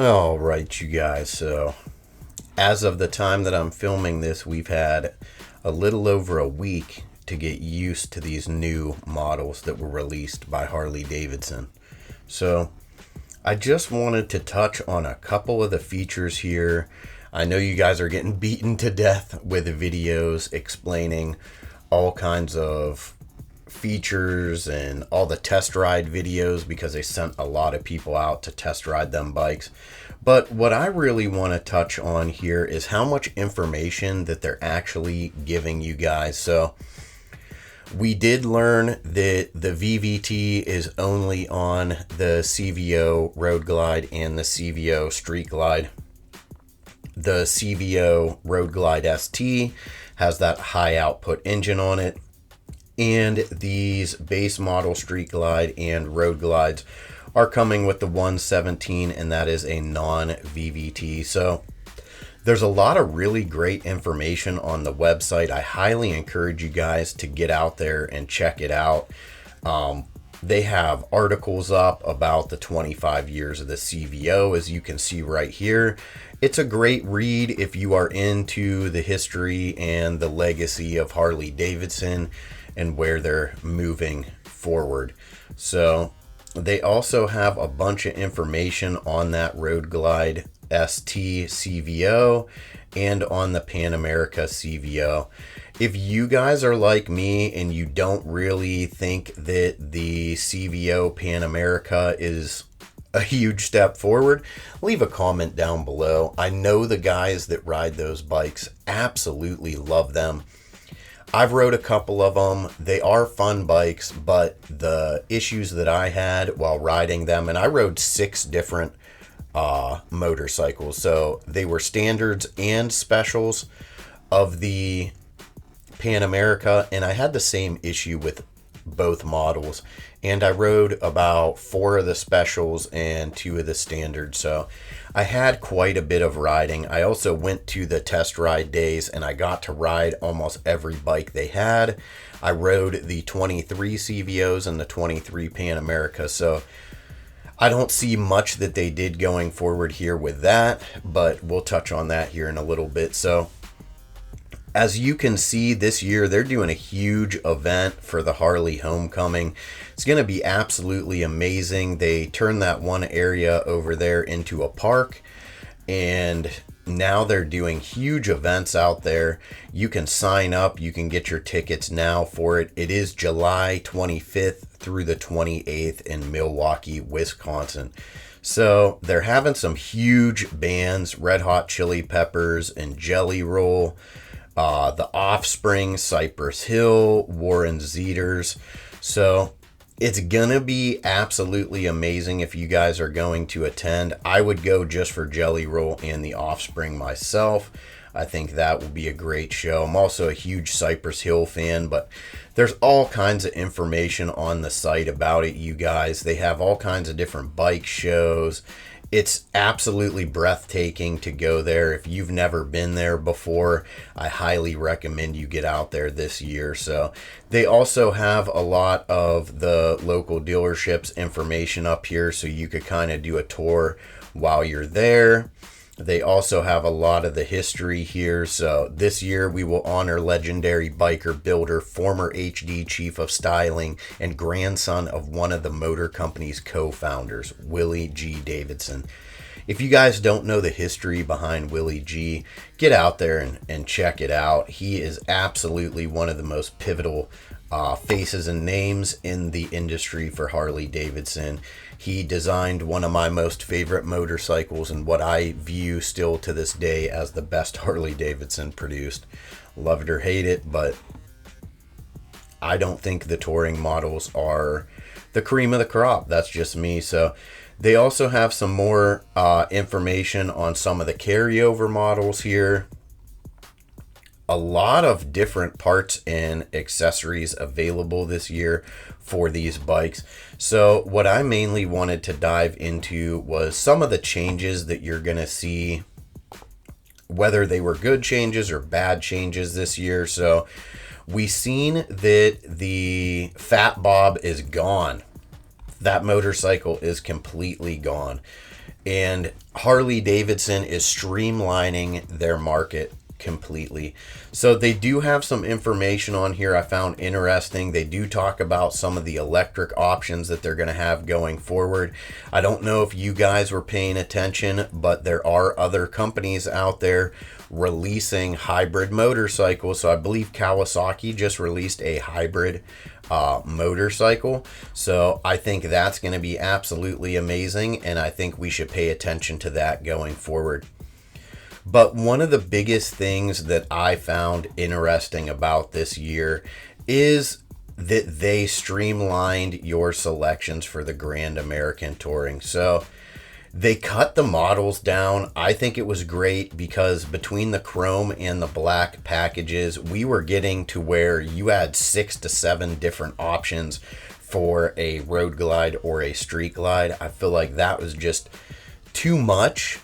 All right, you guys. So, as of the time that I'm filming this, we've had a little over a week to get used to these new models that were released by Harley Davidson. So, I just wanted to touch on a couple of the features here. I know you guys are getting beaten to death with videos explaining all kinds of features and all the test ride videos because they sent a lot of people out to test ride them bikes. But what I really want to touch on here is how much information that they're actually giving you guys. So we did learn that the VVT is only on the CVO Road Glide and the CVO Street Glide. The CVO Road Glide ST has that high output engine on it. And these base model Street Glide and Road Glides are coming with the 117, and that is a non-VVT. So there's a lot of really great information on the website. I highly encourage you guys to get out there and check it out. They have articles up about the 25 years of the CVO, as you can see right here. It's a great read if you are into the history and the legacy of Harley Davidson and where they're moving forward. So they also have a bunch of information on that Road Glide ST CVO and on the Pan America CVO. If you guys are like me and you don't really think that the CVO Pan America is a huge step forward, leave a comment down below. I know the guys that ride those bikes absolutely love them. I've rode a couple of them. They are fun bikes, but the issues that I had while riding them, and I rode 6 different motorcycles. So they were standards and specials of the Pan America, and I had the same issue with both models. And I rode about 4 of the specials and 2 of the standards. So I had quite a bit of riding. I also went to the test ride days and I got to ride almost every bike they had. I rode the 23 CVOs and the 23 Pan America. So I don't see much that they did going forward here with that, but we'll touch on that here in a little bit. So as you can see, this year they're doing a huge event for the Harley Homecoming. It's going to be absolutely amazing. They turned that one area over there into a park, and now they're doing huge events out there. You can sign up. You can get your tickets now for it. It is July 25th through the 28th in Milwaukee, Wisconsin. So they're having some huge bands, Red Hot Chili Peppers and Jelly Roll, The Offspring, Cypress Hill, Warren Zeders. So it's gonna be absolutely amazing if you guys are going to attend. I would go just for Jelly Roll and The Offspring myself. I think that will be a great show. I'm also a huge Cypress Hill fan, but there's all kinds of information on the site about it, you guys. They have all kinds of different bike shows. It's absolutely breathtaking to go there. If you've never been there before, I highly recommend you get out there this year. So they also have a lot of the local dealerships information up here, so you could kind of do a tour while you're there. They also have a lot of the history here. So this year we will honor legendary biker builder, former HD chief of styling, and grandson of one of the motor company's co-founders, Willie G. Davidson. If you guys don't know the history behind Willie G, get out there and check it out. He is absolutely one of the most pivotal faces and names in the industry for Harley Davidson. He designed one of my most favorite motorcycles and what I view still to this day as the best Harley Davidson produced. Love it or hate it, but I don't think the touring models are the cream of the crop. That's just me. So they also have some more information on some of the carryover models here. A lot of different parts and accessories available this year for these bikes. So what I mainly wanted to dive into was some of the changes that you're going to see, whether they were good changes or bad changes this year. So we seen that the Fat Bob is gone. That motorcycle is completely gone. And Harley Davidson is streamlining their market completely. So they do have some information on here I found interesting. They do talk about some of the electric options that they're going to have going forward. I don't know if you guys were paying attention, but there are other companies out there releasing hybrid motorcycles. So I believe Kawasaki just released a hybrid motorcycle. So I think that's going to be absolutely amazing, and I think we should pay attention to that going forward. But one of the biggest things that I found interesting about this year is that they streamlined your selections for the Grand American Touring. So they cut the models down. I think it was great because between the chrome and the black packages, we were getting to where you had 6 to 7 different options for a road glide or a street glide. I feel like that was just too much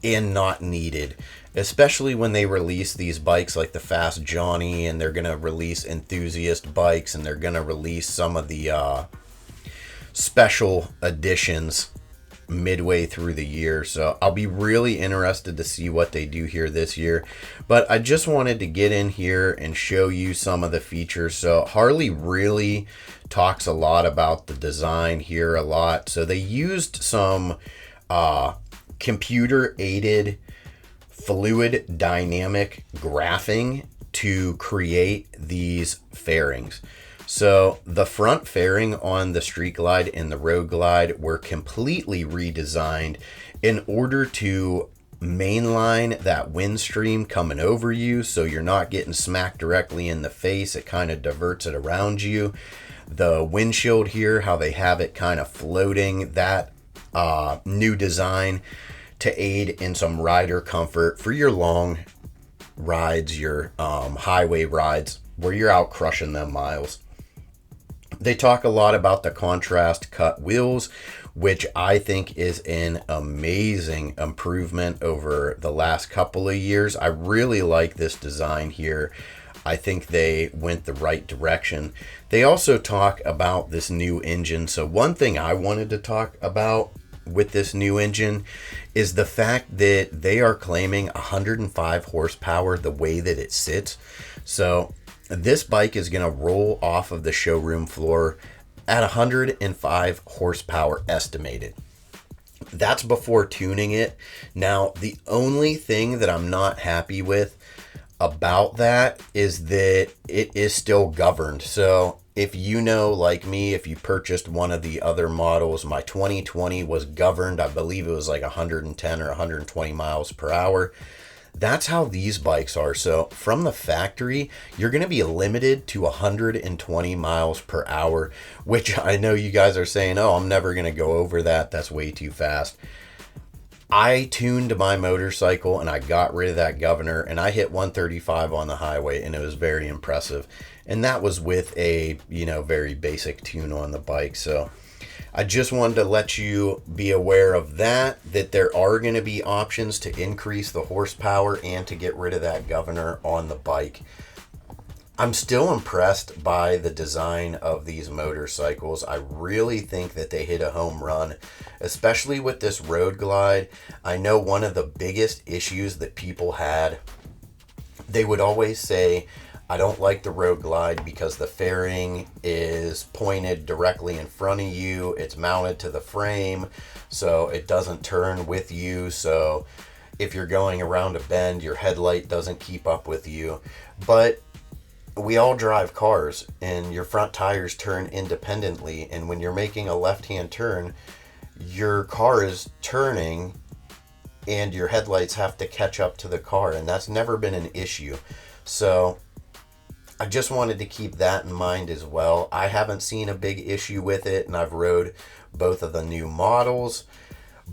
and not needed, especially when they release these bikes like the Fast Johnny, and they're going to release enthusiast bikes, and they're going to release some of the special editions midway through the year. So I'll be really interested to see what they do here this year. But I just wanted to get in here and show you some of the features. So Harley really talks a lot about the design here a lot. So they used some computer aided fluid dynamic graphing to create these fairings. So the front fairing on the Street Glide and the Road Glide were completely redesigned in order to mainline that wind stream coming over you, so you're not getting smacked directly in the face. It kind of diverts it around you. The windshield here, how they have it kind of floating, that new design to aid in some rider comfort for your long rides, your highway rides where you're out crushing them miles. They talk a lot about the contrast cut wheels, which I think is an amazing improvement over the last couple of years. I really like this design here. I think they went the right direction. They also talk about this new engine. So one thing I wanted to talk about with this new engine is the fact that they are claiming 105 horsepower the way that it sits. So this bike is going to roll off of the showroom floor at 105 horsepower estimated. That's before tuning it. Now, the only thing that I'm not happy with about that is that it is still governed. So if you know, like me, if you purchased one of the other models, my 2020 was governed. I believe it was like 110 or 120 miles per hour. That's how these bikes are. So from the factory, you're going to be limited to 120 miles per hour, which I know you guys are saying, oh, I'm never going to go over that. That's way too fast. I tuned my motorcycle and I got rid of that governor and I hit 135 on the highway, and it was very impressive. And that was with a, very basic tune on the bike. So I just wanted to let you be aware of that there are going to be options to increase the horsepower and to get rid of that governor on the bike. I'm still impressed by the design of these motorcycles. I really think that they hit a home run, especially with this Road Glide. I know one of the biggest issues that people had, they would always say, I don't like the Road Glide because the fairing is pointed directly in front of you. It's mounted to the frame, so it doesn't turn with you. So if you're going around a bend, your headlight doesn't keep up with you. But we all drive cars, and your front tires turn independently. And when you're making a left-hand turn, your car is turning, and your headlights have to catch up to the car. And that's never been an issue. So I just wanted to keep that in mind as well. I haven't seen a big issue with it, and I've rode both of the new models,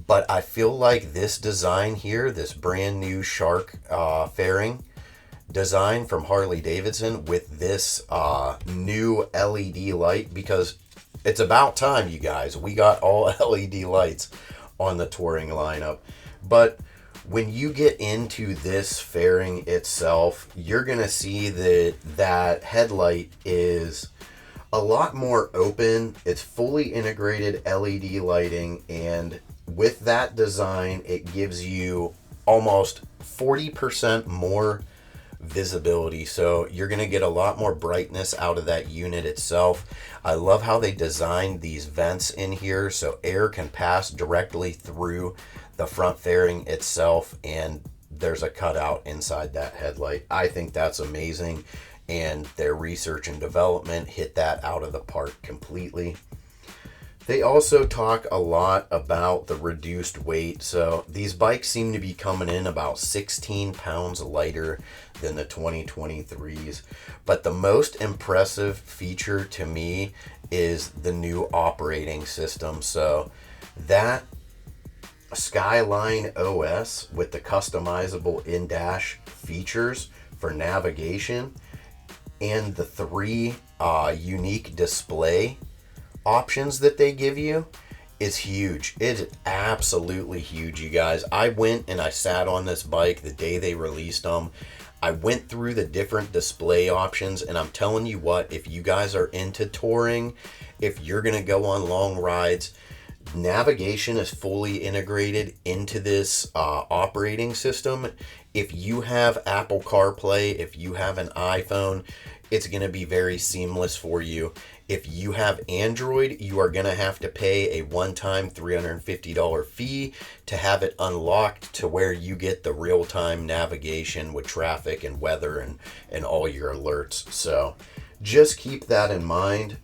but I feel like this design here, this brand new Shark fairing design from Harley Davidson with this new LED light, because it's about time, you guys. We got all LED lights on the touring lineup. But when you get into this fairing itself, you're going to see that headlight is a lot more open. It's fully integrated LED lighting, and with that design, it gives you almost 40% more visibility. So you're going to get a lot more brightness out of that unit itself. I love how they designed these vents in here so air can pass directly through the front fairing itself, and there's a cutout inside that headlight. I think that's amazing, and their research and development hit that out of the park completely. They also talk a lot about the reduced weight. So these bikes seem to be coming in about 16 pounds lighter than the 2023s. But the most impressive feature to me is the new operating system. So that Skyline OS with the customizable in-dash features for navigation and the 3 unique display options that they give you is huge. It's absolutely huge, you guys. I went and I sat on this bike the day they released them. I went through the different display options, and I'm telling you what, if you guys are into touring, if you're going to go on long rides, navigation is fully integrated into this operating system. If you have Apple CarPlay, if you have an iPhone, it's going to be very seamless for you. If you have Android, you are going to have to pay a one-time $350 fee to have it unlocked to where you get the real-time navigation with traffic and weather and all your alerts. So just keep that in mind.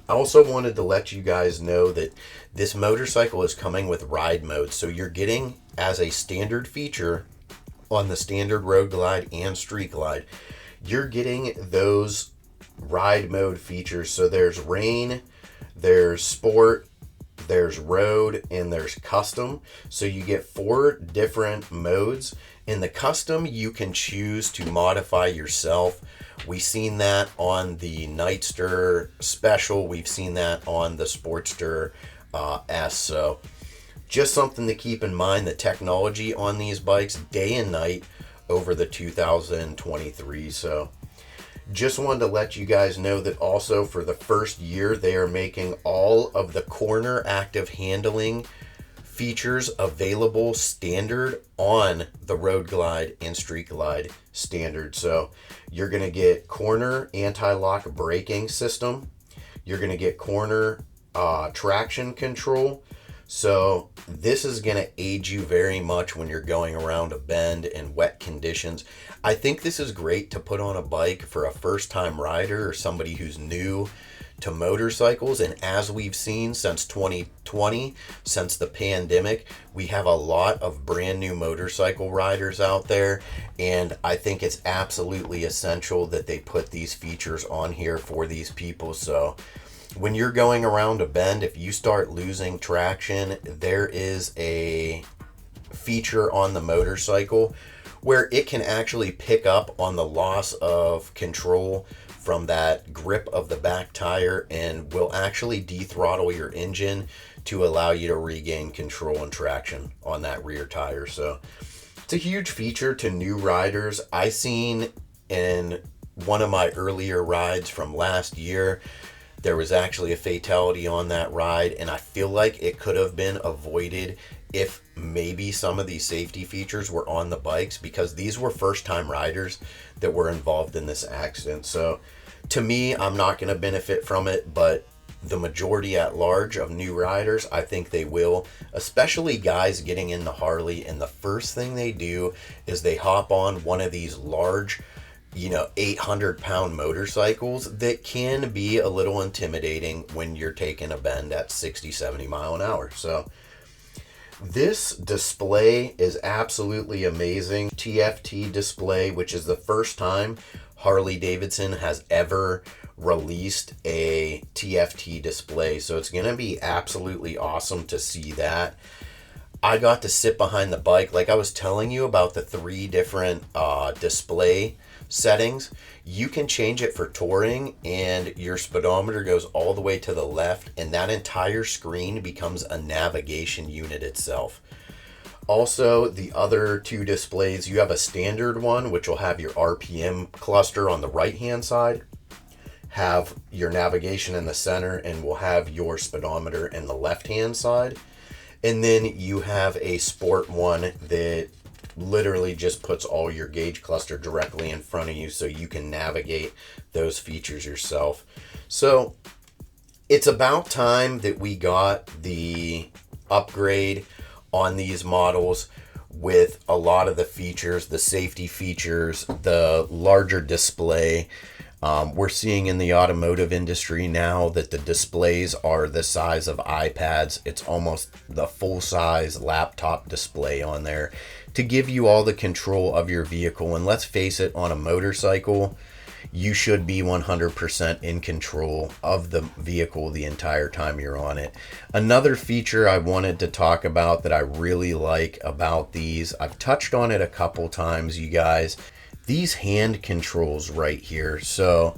I also wanted to let you guys know that this motorcycle is coming with ride mode. So you're getting, as a standard feature on the standard Road Glide and Street Glide, you're getting those ride mode features. So there's rain, there's sport, there's road, and there's custom. So you get 4 different modes. In the custom, you can choose to modify yourself. We've seen that on the Nightster Special. We've seen that on the Sportster S. So just something to keep in mind, the technology on these bikes day and night over the 2023. So just wanted to let you guys know that also for the first year, they are making all of the corner active handling features available standard on the Road Glide and Street Glide standard. So you're going to get corner anti-lock braking system. You're going to get corner traction control. So this is going to aid you very much when you're going around a bend in wet conditions. I think this is great to put on a bike for a first-time rider or somebody who's new to motorcycles. And as we've seen since 2020, since the pandemic, we have a lot of brand new motorcycle riders out there, and I think it's absolutely essential that they put these features on here for these people. So when you're going around a bend, if you start losing traction, there is a feature on the motorcycle where it can actually pick up on the loss of control from that grip of the back tire and will actually dethrottle your engine to allow you to regain control and traction on that rear tire. So it's a huge feature to new riders. I seen in one of my earlier rides from last year, there was actually a fatality on that ride, and I feel like it could have been avoided if maybe some of these safety features were on the bikes, because these were first-time riders that were involved in this accident. So to me, I'm not going to benefit from it, but the majority at large of new riders, I think they will, especially guys getting into Harley, and the first thing they do is they hop on one of these large 800-pound motorcycles that can be a little intimidating when you're taking a bend at 60, 70 mile an hour. So this display is absolutely amazing. TFT display, which is the first time Harley Davidson has ever released a TFT display. So it's going to be absolutely awesome to see that. I got to sit behind the bike. Like I was telling you about the 3 different display settings, you can change it for touring, and your speedometer goes all the way to the left, and that entire screen becomes a navigation unit itself. Also, the other 2 displays, you have a standard one, which will have your RPM cluster on the right-hand side, have your navigation in the center, and will have your speedometer in the left-hand side. And then you have a sport one that literally just puts all your gauge cluster directly in front of you so you can navigate those features yourself. So it's about time that we got the upgrade on these models with a lot of the features, the safety features, the larger display. We're seeing in the automotive industry now that the displays are the size of iPads. It's almost the full-size laptop display on there to give you all the control of your vehicle. And let's face it, on a motorcycle, you should be 100% in control of the vehicle the entire time you're on it. Another feature I wanted to talk about that I really like about these, I've touched on it a couple times, you guys, these hand controls right here. So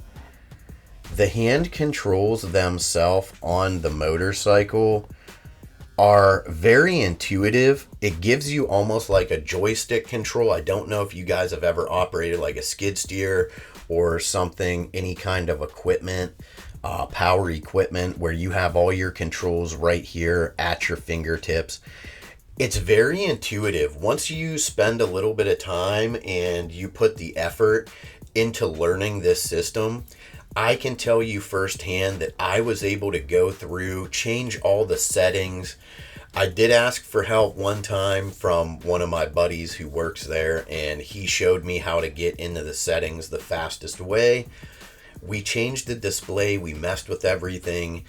the hand controls themselves on the motorcycle are very intuitive. It gives you almost like a joystick control. I don't know if you guys have ever operated like a skid steer or something, any kind of equipment, power equipment, where you have all your controls right here at your fingertips. It's very intuitive. Once you spend a little bit of time and you put the effort into learning this system, I can tell you firsthand that I was able to go through, change all the settings. I did ask for help one time from one of my buddies who works there, and he showed me how to get into the settings the fastest way. We changed the display, we messed with everything.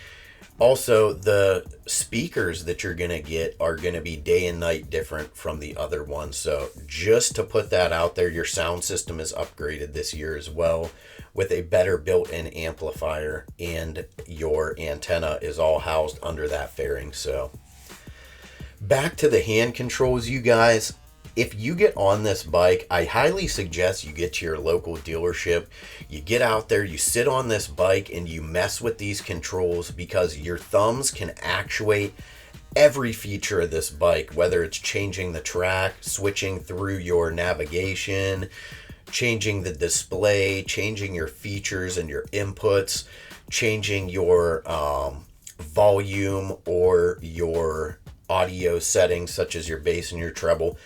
Also, the speakers that you're going to get are going to be day and night different from the other ones. So just to put that out there, your sound system is upgraded this year as well with a better built-in amplifier, and your antenna is all housed under that fairing. So back to the hand controls, you guys. If you get on this bike, I highly suggest you get to your local dealership. You get out there, you sit on this bike, and you mess with these controls, because your thumbs can actuate every feature of this bike, whether it's changing the track, switching through your navigation, changing the display, changing your features and your inputs, changing your volume or your audio settings, such as your bass and your treble.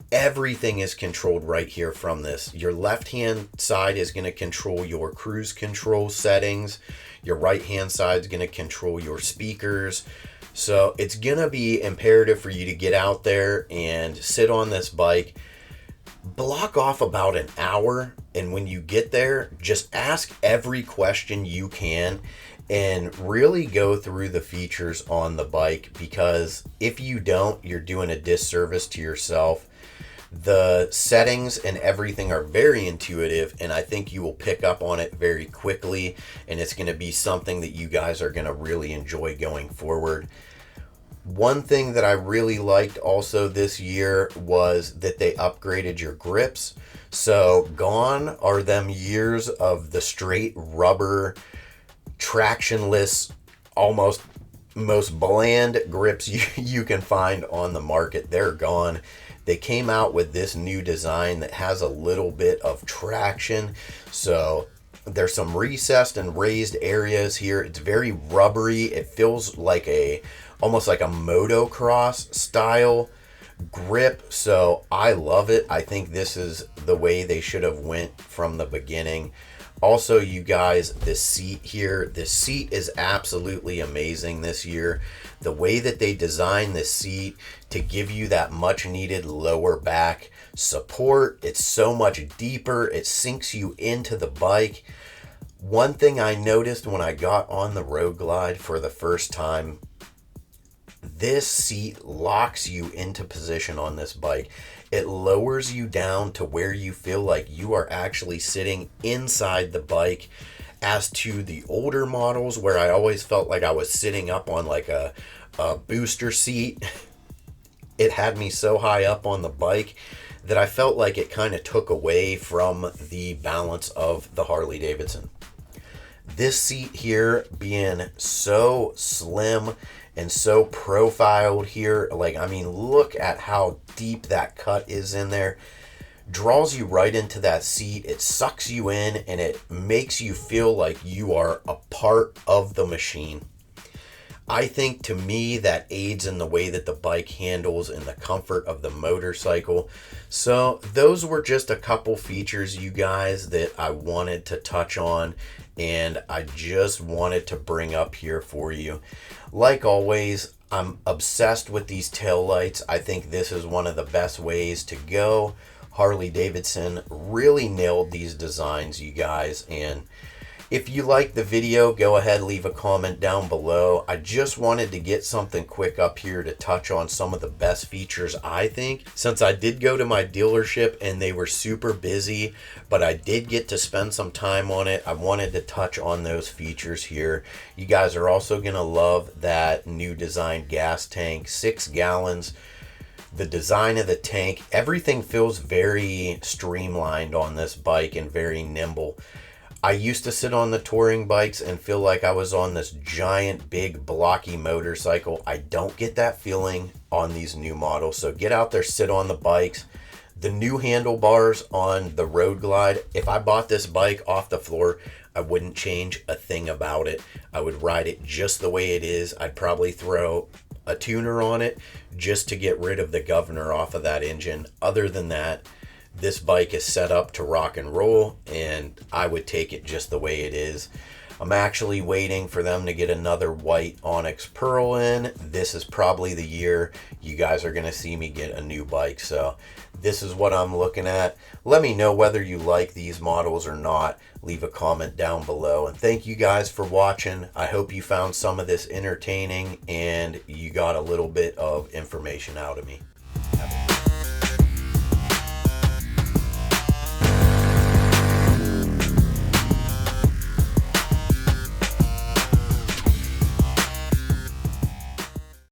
Everything is controlled right here from this. Your left hand side is going to control your cruise control settings. Your right hand side is going to control your speakers. So it's going to be imperative for you to get out there and sit on this bike. Block off about an hour, and when you get there, just ask every question you can and really go through the features on the bike, because if you don't, you're doing a disservice to yourself. The settings and everything are very intuitive, and I think you will pick up on it very quickly, and it's going to be something that you guys are going to really enjoy going forward. One thing that I really liked also this year was that they upgraded your grips. So gone are them years of the straight rubber, tractionless, almost most bland grips you can find on the market. They're gone. They came out with this new design that has a little bit of traction. So there's some recessed and raised areas here. It's very rubbery. It feels like almost like a motocross style grip. So I love it. I think this is the way they should have went from the beginning. Also, you guys, this seat here, this seat is absolutely amazing this year. The way that they designed this seat to give you that much needed lower back support, it's so much deeper. It sinks you into the bike. One thing I noticed when I got on the Road Glide for the first time, this seat locks you into position on this bike. It lowers you down to where you feel like you are actually sitting inside the bike, as to the older models where I always felt like I was sitting up on like a booster seat. It had me so high up on the bike that I felt like it kind of took away from the balance of the Harley Davidson. This seat here being so slim and so profiled here, like, I mean, look at how deep that cut is in there. Draws you right into that seat. It sucks you in, and it makes you feel like you are a part of the machine. I think to me that aids in the way that the bike handles and the comfort of the motorcycle. So those were just a couple features, you guys, that I wanted to touch on and I just wanted to bring up here for you. Like always, I'm obsessed with these taillights. I think this is one of the best ways to go. Harley Davidson really nailed these designs, you guys, and if you like the video, go ahead, leave a comment down below. I just wanted to get something quick up here to touch on some of the best features, I think. Since I did go to my dealership and they were super busy, but I did get to spend some time on it, I wanted to touch on those features here. You guys are also going to love that new design gas tank, 6 gallons. The design of the tank, everything feels very streamlined on this bike and very nimble. I used to sit on the touring bikes and feel like I was on this giant, big, blocky motorcycle. I don't get that feeling on these new models. So get out there, sit on the bikes. The new handlebars on the Road Glide, if I bought this bike off the floor, I wouldn't change a thing about it. I would ride it just the way it is. I'd probably throw a tuner on it just to get rid of the governor off of that engine. Other than that, this bike is set up to rock and roll, and I would take it just the way it is. I'm actually waiting for them to get another white Onyx Pearl in. This is probably the year you guys are going to see me get a new bike. So this is what I'm looking at. Let me know whether you like these models or not. Leave a comment down below. And thank you guys for watching. I hope you found some of this entertaining and you got a little bit of information out of me.